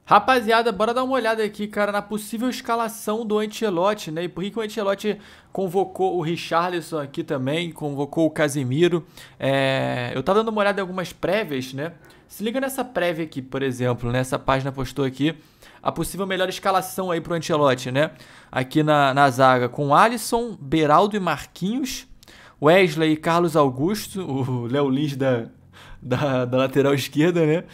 Rapaziada, bora dar uma olhada aqui, cara, na possível escalação do Ancelotti, né? E por que o Ancelotti convocou o Richarlison aqui também, convocou o Casemiro. Eu tava dando uma olhada em algumas prévias, né? Se liga nessa prévia aqui, por exemplo, né? Essa página postou aqui a possível melhor escalação aí pro Ancelotti, né? Aqui na zaga, com Alisson, Beraldo e Marquinhos, Wesley e Carlos Augusto, o Léo Lins da lateral esquerda, né?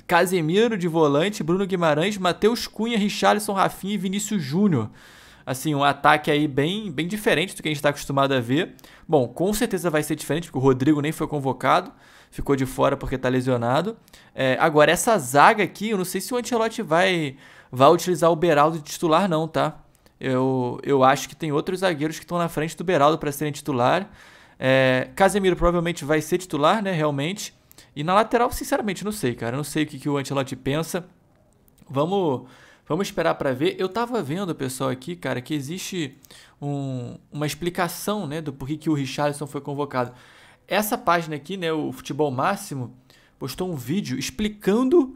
Casemiro de volante, Bruno Guimarães, Matheus Cunha, Richarlison, Rafinha e Vinícius Júnior. Assim, um ataque aí bem diferente do que a gente está acostumado a ver. Bom, com certeza vai ser diferente, porque o Rodrigo nem foi convocado, ficou de fora porque está lesionado. Agora, essa zaga aqui, eu não sei se o Ancelotti vai utilizar o Beraldo de titular não, tá? Eu acho que tem outros zagueiros que estão na frente do Beraldo para serem titular. Casemiro provavelmente vai ser titular, né, realmente. E na lateral, sinceramente, não sei, cara. Não sei o que o Ancelotti pensa. Vamos esperar para ver. Eu tava vendo, pessoal, aqui, cara, que existe uma explicação, né, do porquê que o Richarlison foi convocado. Essa página aqui, né, o Futebol Máximo, postou um vídeo explicando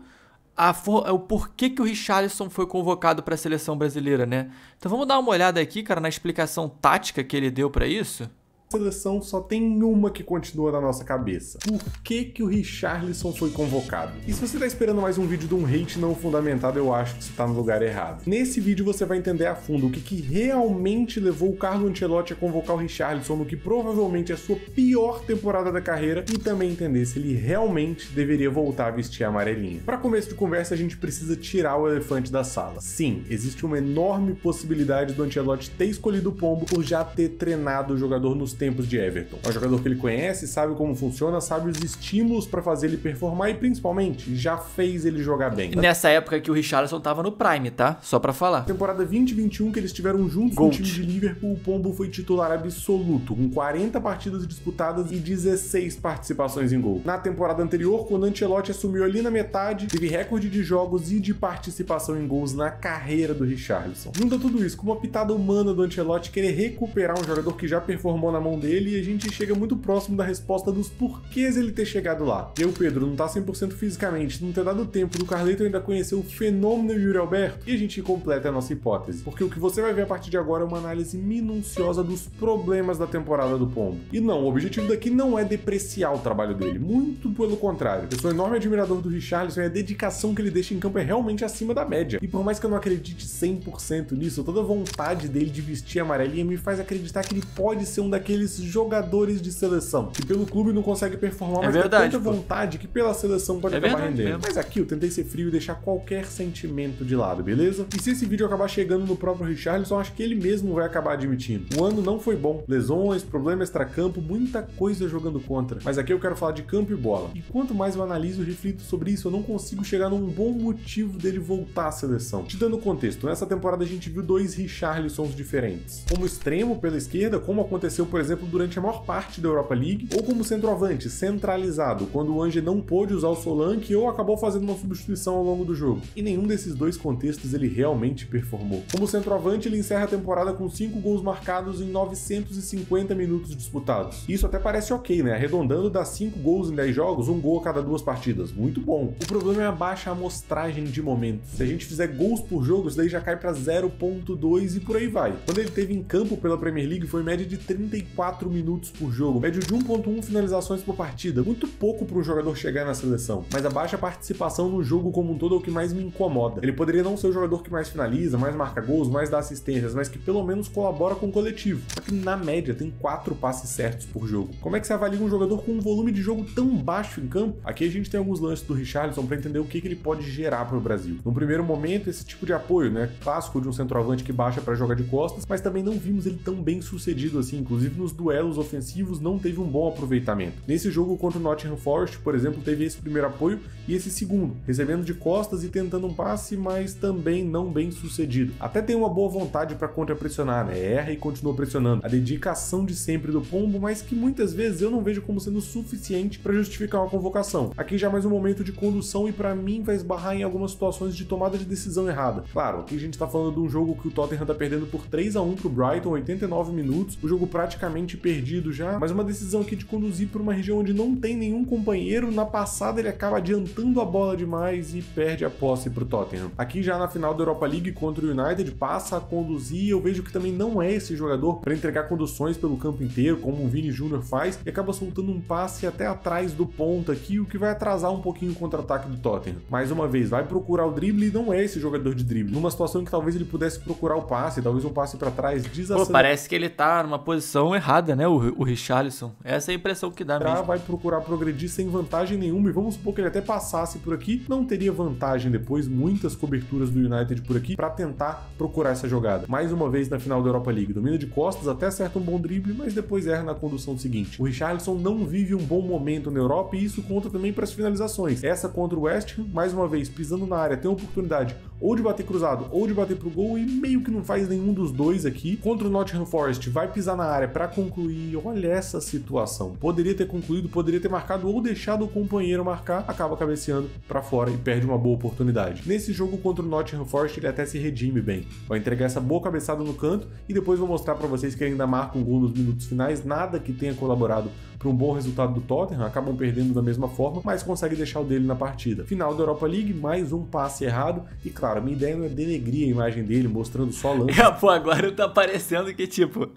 o porquê que o Richarlison foi convocado para a seleção brasileira, né? Então vamos dar uma olhada aqui, cara, na explicação tática que ele deu para isso. Seleção só tem uma que continua na nossa cabeça. Por que o Richarlison foi convocado? E se você tá esperando mais um vídeo de um hate não fundamentado, eu acho que você tá no lugar errado. Nesse vídeo você vai entender a fundo o que realmente levou o Carlo Ancelotti a convocar o Richarlison no que provavelmente é a sua pior temporada da carreira e também entender se ele realmente deveria voltar a vestir a amarelinha. Para começo de conversa, a gente precisa tirar o elefante da sala. Sim, existe uma enorme possibilidade do Ancelotti ter escolhido o Pombo por já ter treinado o jogador nos tempos de Everton. É um jogador que ele conhece, sabe como funciona, sabe os estímulos para fazer ele performar e principalmente já fez ele jogar bem. Nessa época que o Richarlison tava no Prime, tá? Só pra falar. Temporada 2021 que eles estiveram juntos no time de Liverpool, o Pombo foi titular absoluto, com 40 partidas disputadas e 16 participações em gol. Na temporada anterior, quando Ancelotti assumiu ali na metade, teve recorde de jogos e de participação em gols na carreira do Richarlison. Junta tudo isso com uma pitada humana do Ancelotti querer recuperar um jogador que já performou na mão dele e a gente chega muito próximo da resposta dos porquês ele ter chegado lá. Eu, Pedro, não tá 100% fisicamente, não ter dado tempo do Carleto ainda conhecer o fenômeno Yuri Alberto, e a gente completa a nossa hipótese, porque o que você vai ver a partir de agora é uma análise minuciosa dos problemas da temporada do Pombo. E não, o objetivo daqui não é depreciar o trabalho dele, muito pelo contrário. Eu sou um enorme admirador do Richarlison e a dedicação que ele deixa em campo é realmente acima da média. E por mais que eu não acredite 100% nisso, toda a vontade dele de vestir a amarelinha me faz acreditar que ele pode ser um daqueles jogadores de seleção, que pelo clube não consegue performar, mas tem tanta vontade que pela seleção pode acabar rendendo. Mas aqui eu tentei ser frio e deixar qualquer sentimento de lado, beleza? E se esse vídeo acabar chegando no próprio Richarlison, acho que ele mesmo vai acabar admitindo. O ano não foi bom, lesões, problemas extracampo, muita coisa jogando contra. Mas aqui eu quero falar de campo e bola. E quanto mais eu analiso e reflito sobre isso, eu não consigo chegar num bom motivo dele voltar à seleção. Te dando contexto, nessa temporada a gente viu dois Richarlisons diferentes. Como extremo pela esquerda, como aconteceu, por exemplo, durante a maior parte da Europa League, ou como centroavante, centralizado, quando o Ange não pôde usar o Solanke ou acabou fazendo uma substituição ao longo do jogo. E nenhum desses dois contextos ele realmente performou. Como centroavante, ele encerra a temporada com 5 gols marcados em 950 minutos disputados. Isso até parece ok, né? Arredondando, dá 5 gols em 10 jogos, 1 gol a cada 2 partidas. Muito bom. O problema é a baixa amostragem de momentos. Se a gente fizer gols por jogo, isso daí já cai para 0.2 e por aí vai. Quando ele teve em campo pela Premier League, foi média de 34 minutos por jogo, médio de 1.1 finalizações por partida, muito pouco para um jogador chegar na seleção, mas a baixa participação no jogo como um todo é o que mais me incomoda. Ele poderia não ser o jogador que mais finaliza, mais marca gols, mais dá assistências, mas que pelo menos colabora com o coletivo, só que na média tem 4 passes certos por jogo. Como é que você avalia um jogador com um volume de jogo tão baixo em campo? Aqui a gente tem alguns lances do Richarlison para entender o que ele pode gerar para o Brasil. No primeiro momento, esse tipo de apoio, né, clássico de um centroavante que baixa para jogar de costas, mas também não vimos ele tão bem sucedido assim, inclusive nos duelos ofensivos não teve um bom aproveitamento. Nesse jogo contra o Nottingham Forest, por exemplo, teve esse primeiro apoio e esse segundo, recebendo de costas e tentando um passe, mas também não bem sucedido. Até tem uma boa vontade para contra-pressionar, né? Erra e continua pressionando. A dedicação de sempre do Pombo, mas que muitas vezes eu não vejo como sendo suficiente para justificar uma convocação. Aqui já mais um momento de condução e para mim vai esbarrar em algumas situações de tomada de decisão errada. Claro, aqui a gente tá falando de um jogo que o Tottenham tá perdendo por 3-1 pro Brighton, 89 minutos, o jogo praticamente praticamente perdido já, mas uma decisão aqui de conduzir por uma região onde não tem nenhum companheiro. Na passada ele acaba adiantando a bola demais e perde a posse pro Tottenham. Aqui já na final da Europa League contra o United, passa a conduzir. Eu vejo que também não é esse jogador para entregar conduções pelo campo inteiro, como o Vini Júnior faz, e acaba soltando um passe até atrás do ponta aqui, o que vai atrasar um pouquinho o contra-ataque do Tottenham. Mais uma vez, vai procurar o drible e não é esse jogador de drible. Numa situação em que talvez ele pudesse procurar o passe, talvez um passe para trás, Pô, parece que ele tá numa posição errada, né, o Richarlison. Essa é a impressão que dá mesmo. Vai procurar progredir sem vantagem nenhuma, e vamos supor que ele até passasse por aqui, não teria vantagem depois, muitas coberturas do United por aqui, para tentar procurar essa jogada. Mais uma vez na final da Europa League, domina de costas, até acerta um bom drible, mas depois erra na condução seguinte. O Richarlison não vive um bom momento na Europa, e isso conta também para as finalizações. Essa contra o West Ham, mais uma vez, pisando na área, tem a oportunidade ou de bater cruzado ou de bater pro gol, e meio que não faz nenhum dos dois aqui. Contra o Nottingham Forest, vai pisar na área para concluir. Olha essa situação. Poderia ter concluído, poderia ter marcado ou deixado o companheiro marcar, acaba cabeceando para fora e perde uma boa oportunidade. Nesse jogo contra o Nottingham Forest, ele até se redime bem. Vai entregar essa boa cabeçada no canto e depois vou mostrar para vocês que ele ainda marca um gol nos minutos finais, nada que tenha colaborado para um bom resultado do Tottenham, acabam perdendo da mesma forma, mas consegue deixar o dele na partida. Final da Europa League, mais um passe errado, e claro, a minha ideia não é denegrir a imagem dele, mostrando só lance. Pô, agora tá parecendo que, tipo,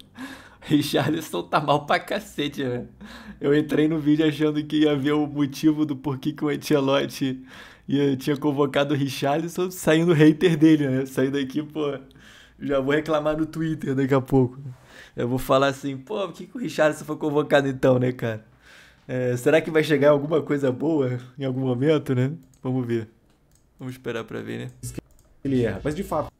Richarlison tá mal pra cacete, né? Eu entrei no vídeo achando que ia ver o motivo do porquê que o Ancelotti tinha convocado o Richarlison, saindo hater dele, né? Saindo aqui, pô, já vou reclamar no Twitter daqui a pouco. Eu vou falar assim, pô, por que o Richarlison foi convocado então, né, cara? Será que vai chegar alguma coisa boa em algum momento, né? Vamos ver. Vamos esperar pra ver, né? Ele erra. Mas, de fato,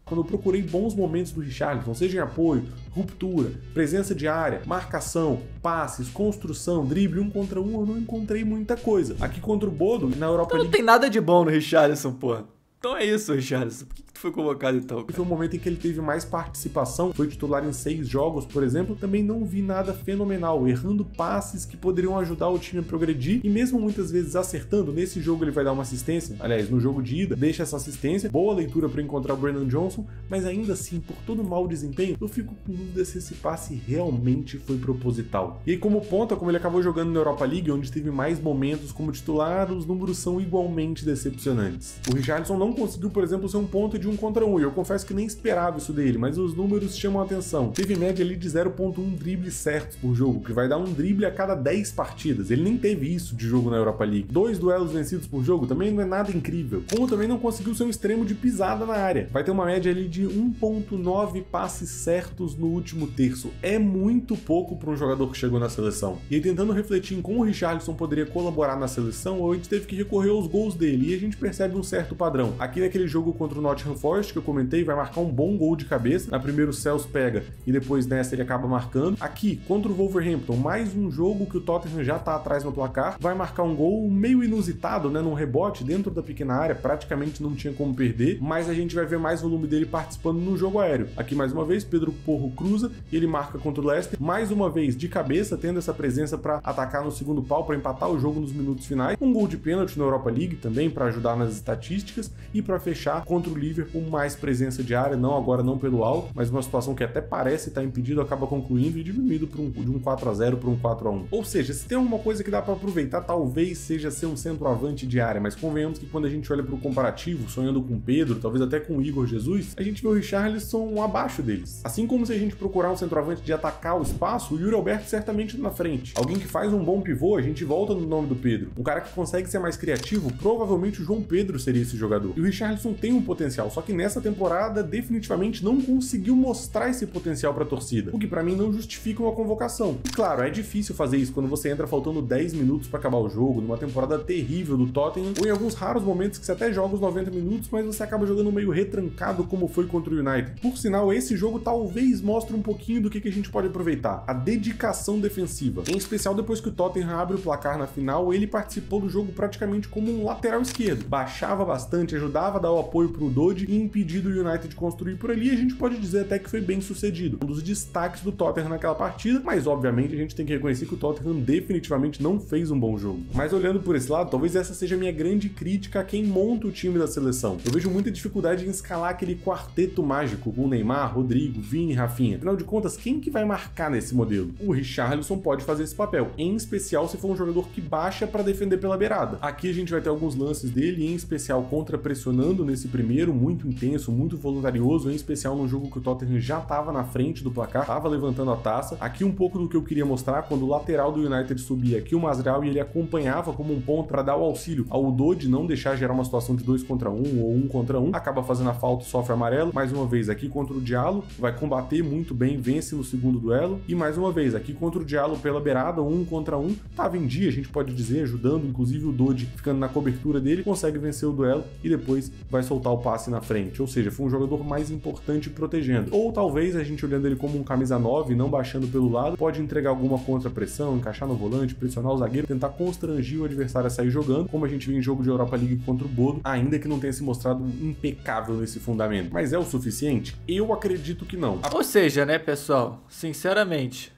quando eu procurei bons momentos do Richarlison, seja em apoio, ruptura, presença de área, marcação, passes, construção, drible, 1 contra 1, eu não encontrei muita coisa. Aqui contra o Bodo, na Europa League... Não tem nada de bom no Richarlison, porra. Então é isso, Richarlison. Por que tu foi convocado então, cara? Foi um momento em que ele teve mais participação, foi titular em 6 jogos, por exemplo. Também não vi nada fenomenal, errando passes que poderiam ajudar o time a progredir, e mesmo muitas vezes acertando. Nesse jogo ele vai dar uma assistência, aliás, no jogo de ida, deixa essa assistência, boa leitura para encontrar o Brennan Johnson, mas ainda assim, por todo o mau desempenho, eu fico com dúvida se esse passe realmente foi proposital. E aí, como ponta, como ele acabou jogando na Europa League, onde teve mais momentos como titular, os números são igualmente decepcionantes. O Richarlison não conseguiu, por exemplo, ser um ponta de 1 contra 1, e eu confesso que nem esperava isso dele, mas os números chamam a atenção. Teve média ali de 0.1 dribles certos por jogo, que vai dar um drible a cada 10 partidas. Ele nem teve isso de jogo na Europa League. 2 duelos vencidos por jogo também não é nada incrível. Como também não conseguiu ser um extremo de pisada na área. Vai ter uma média ali de 1.9 passes certos no último terço. É muito pouco para um jogador que chegou na seleção. E aí, tentando refletir em como o Richarlison poderia colaborar na seleção, a gente teve que recorrer aos gols dele, e a gente percebe um certo padrão. Aqui naquele jogo contra o Nottingham Forest, que eu comentei, vai marcar um bom gol de cabeça. Na primeira o Celso pega e depois nessa ele acaba marcando. Aqui, contra o Wolverhampton, mais um jogo que o Tottenham já tá atrás no placar, vai marcar um gol meio inusitado, né, num rebote dentro da pequena área, praticamente não tinha como perder, mas a gente vai ver mais volume dele participando no jogo aéreo. Aqui mais uma vez, Pedro Porro cruza e ele marca contra o Leicester, mais uma vez de cabeça, tendo essa presença para atacar no segundo pau, para empatar o jogo nos minutos finais. Um gol de pênalti na Europa League também, para ajudar nas estatísticas, e para fechar contra o Liverpool, mais presença de área, não agora não pelo alto, mas uma situação que até parece estar impedido, acaba concluindo e diminuído de um 4-0 para um 4-1. Ou seja, se tem alguma coisa que dá para aproveitar, talvez seja ser um centroavante de área, mas convenhamos que quando a gente olha para o comparativo, sonhando com Pedro, talvez até com o Igor Jesus, a gente vê o Richarlison abaixo deles. Assim como se a gente procurar um centroavante de atacar o espaço, o Yuri Alberto certamente na frente. Alguém que faz um bom pivô, a gente volta no nome do Pedro. Um cara que consegue ser mais criativo, provavelmente o João Pedro seria esse jogador. E o Richarlison tem um potencial, só que nessa temporada definitivamente não conseguiu mostrar esse potencial para a torcida, o que para mim não justifica uma convocação. E claro, é difícil fazer isso quando você entra faltando 10 minutos para acabar o jogo, numa temporada terrível do Tottenham, ou em alguns raros momentos que você até joga os 90 minutos, mas você acaba jogando meio retrancado como foi contra o United. Por sinal, esse jogo talvez mostre um pouquinho do que a gente pode aproveitar, a dedicação defensiva. Em especial depois que o Tottenham abre o placar na final, ele participou do jogo praticamente como um lateral esquerdo, baixava bastante, ajudava a dar o apoio pro Dodge Dodge e impedido o United de construir por ali. A gente pode dizer até que foi bem sucedido. Um dos destaques do Tottenham naquela partida, mas obviamente a gente tem que reconhecer que o Tottenham definitivamente não fez um bom jogo. Mas olhando por esse lado, talvez essa seja a minha grande crítica a quem monta o time da seleção. Eu vejo muita dificuldade em escalar aquele quarteto mágico com Neymar, Rodrigo, Vini e Rafinha. Afinal de contas, quem que vai marcar nesse modelo? O Richarlison pode fazer esse papel, em especial se for um jogador que baixa para defender pela beirada. Aqui a gente vai ter alguns lances dele, em especial contra-pressionando nesse primeiro, muito intenso, muito voluntarioso, em especial num jogo que o Tottenham já estava na frente do placar, estava levantando a taça. Aqui um pouco do que eu queria mostrar, quando o lateral do United subia aqui o Masraoui, ele acompanhava como um ponto para dar o auxílio ao Dodge não deixar gerar uma situação de 2 contra 1 ou 1 contra 1, acaba fazendo a falta e sofre amarelo. Mais uma vez aqui contra o Diallo, vai combater muito bem, vence no segundo duelo, e mais uma vez aqui contra o Diallo pela beirada, 1 contra 1, tava em dia, a gente pode dizer, ajudando, inclusive o Dodge ficando na cobertura dele, consegue vencer o duelo e depois vai soltar o passe na frente, ou seja, foi um jogador mais importante protegendo. Ou talvez a gente olhando ele como um camisa 9, não baixando pelo lado, pode entregar alguma contra-pressão, encaixar no volante, pressionar o zagueiro, tentar constrangir o adversário a sair jogando, como a gente viu em jogo de Europa League contra o Bodo, ainda que não tenha se mostrado impecável nesse fundamento. Mas é o suficiente? Eu acredito que não. Ou seja, né, pessoal, sinceramente,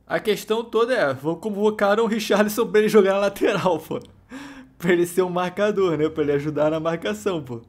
a questão toda é, vou convocar o Richarlison pra ele jogar na lateral, pô. Pra ele ser um marcador, né, pra ele ajudar na marcação, pô.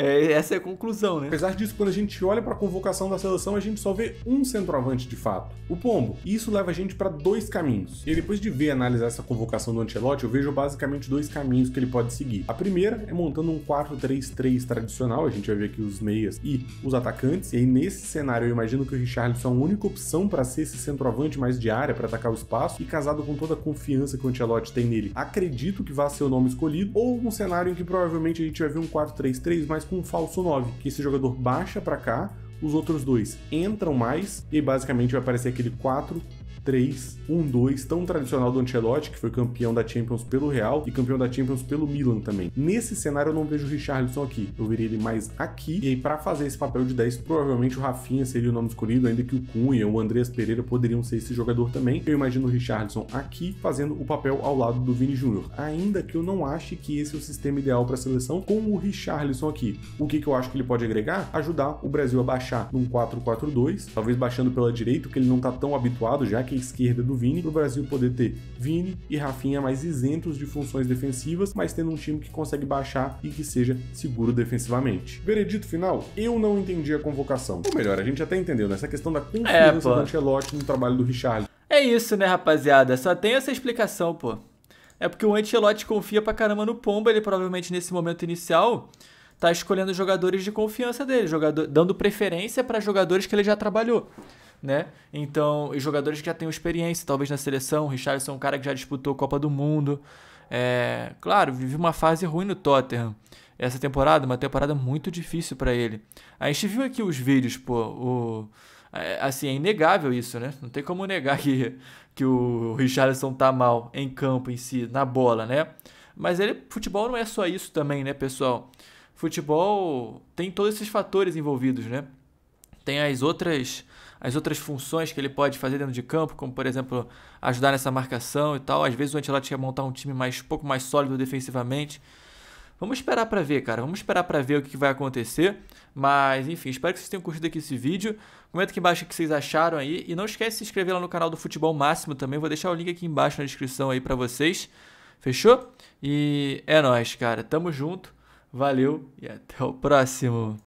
Essa é a conclusão, né? Apesar disso, quando a gente olha para a convocação da seleção, a gente só vê um centroavante de fato, o Pombo. E isso leva a gente para dois caminhos. E depois de ver e analisar essa convocação do Ancelotti, eu vejo basicamente dois caminhos que ele pode seguir. A primeira é montando um 4-3-3 tradicional, a gente vai ver aqui os meias e os atacantes. E aí nesse cenário eu imagino que o Richarlison é a única opção para ser esse centroavante mais de área, para atacar o espaço, e casado com toda a confiança que o Ancelotti tem nele, acredito que vai ser o nome escolhido, ou um cenário em que provavelmente a gente vai ver um 4-3-3 mais com um falso 9, que esse jogador baixa para cá, os outros dois entram mais e basicamente vai aparecer aquele 4-3-1-2 tão tradicional do Ancelotti, que foi campeão da Champions pelo Real e campeão da Champions pelo Milan também. Nesse cenário eu não vejo o Richarlison aqui, eu veria ele mais aqui, e aí para fazer esse papel de 10, provavelmente o Rafinha seria o nome escolhido, ainda que o Cunha, o Andreas Pereira poderiam ser esse jogador também. Eu imagino o Richarlison aqui fazendo o papel ao lado do Vini Júnior, ainda que eu não ache que esse é o sistema ideal para a seleção com o Richarlison aqui. O que eu acho que ele pode agregar? Ajudar o Brasil a baixar num 4-4-2, talvez baixando pela direita, que ele não tá tão habituado, já que a esquerda do Vini, para o Brasil poder ter Vini e Rafinha mais isentos de funções defensivas, mas tendo um time que consegue baixar e que seja seguro defensivamente. Veredito final, eu não entendi a convocação. Ou melhor, a gente até entendeu, nessa questão da confiança do Ancelotti no trabalho do Richarlison. É isso, né, rapaziada? Só tem essa explicação, pô. É porque o Ancelotti confia pra caramba no Pombo, ele provavelmente nesse momento inicial tá escolhendo jogadores de confiança dele, dando preferência para jogadores que ele já trabalhou, né? Então, e jogadores que já têm experiência, talvez na seleção. O Richarlison é um cara que já disputou Copa do Mundo. Claro, vive uma fase ruim no Tottenham. Essa temporada, uma temporada muito difícil para ele. A gente viu aqui os vídeos, pô, assim, é inegável isso, né? Não tem como negar que o Richarlison tá mal em campo em si, na bola, né? Mas futebol não é só isso também, né, pessoal? Futebol tem todos esses fatores envolvidos, né? Tem as outras funções que ele pode fazer dentro de campo, como, por exemplo, ajudar nessa marcação e tal. Às vezes o Ancelotti quer montar um time um pouco mais sólido defensivamente. Vamos esperar pra ver, cara. Vamos esperar pra ver o que vai acontecer. Mas, enfim, espero que vocês tenham curtido aqui esse vídeo. Comenta aqui embaixo o que vocês acharam aí. E não esquece de se inscrever lá no canal do Futebol Máximo também. Vou deixar o link aqui embaixo na descrição aí pra vocês. Fechou? E é nóis, cara. Tamo junto. Valeu e até o próximo.